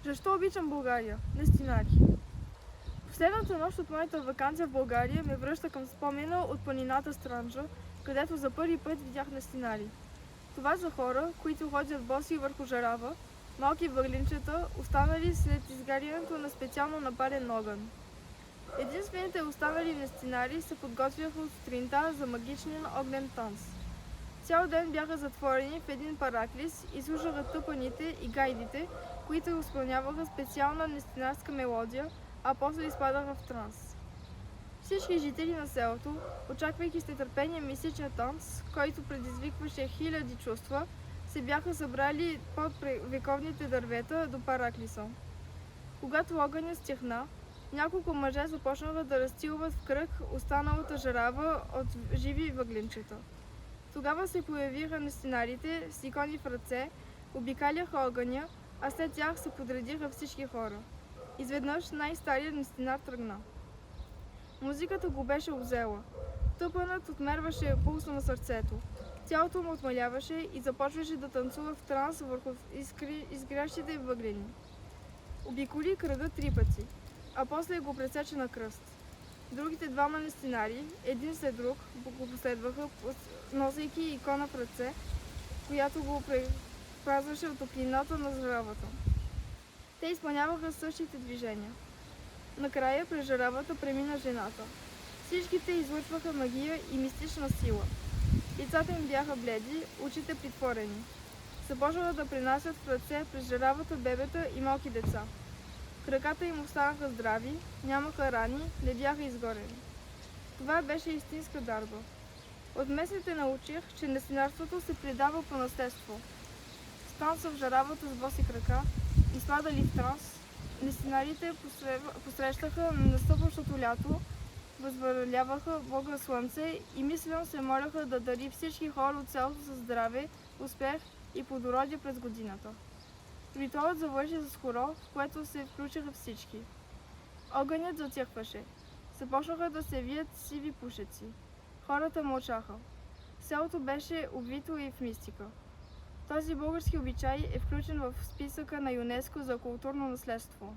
Защо обичам България? Нестинари. Последната нощ от моята ваканция в България ме връща към спомена от планината Странджа, където за първи път видях нестинари. Това са хора, които ходят боси върху жарава, малки въглинчета, останали след изгарянето на специално напален огън. Единствените останали нестинари се подготвяха от сутринта за магичен огнен танц. Цял ден бяха затворени в един параклис и слушаха тъпаните и гайдите, които изпълняваха специална нестинарска мелодия, а после изпадаха в транс. Всички жители на селото, очаквайки с нетърпение мисичния танц, който предизвикваше хиляди чувства, се бяха събрали под вековните дървета до параклиса. Когато огънят стихна, няколко мъже започнаха да разстилват в кръг останалата жарава от живи въгленчета. Тогава се появиха нестинарите с икони в ръце, обикаляха огъня, а след тях се подредиха всички хора. Изведнъж най-старият нестинар тръгна. Музиката го беше обзела. Тъпанът отмерваше пулса на сърцето. Тялото му отмаляваше и започваше да танцува в транс върху изгрящите въглени. Обиколи кръга 3 пъти, а после го пресече на кръст. Другите двама нестинари, един след друг, го последваха, носейки икона в ръце, която го препразваше от топлината на жаравата. Те изпълняваха същите движения. Накрая през жаравата премина жената. Всичките излъчваха магия и мистична сила. Лицата им бяха бледи, очите притворени. Започнаха да принасят в ръце през жаравата бебета и малки деца. Краката им останаха здрави, нямаха рани, не бяха изгорени. Това беше истинска дарба. От местните научих, че нестинарството се предава по наследство. С танца в жаравата с боси крака, изпадали в транс, нестинарите посрещаха на настъпващото лято, възвеляваха Бога Слънце и мислено се моляха да дари всички хора от селото със здраве, успех и плодородие през годината. Ритуалът завърши с хоро, в което се включиха всички. Огънят затихваше. Започнаха да се вият сиви пушеци. Хората мълчаха. Селото беше обвито и в мистика. Този български обичай е включен в списъка на ЮНЕСКО за културно наследство.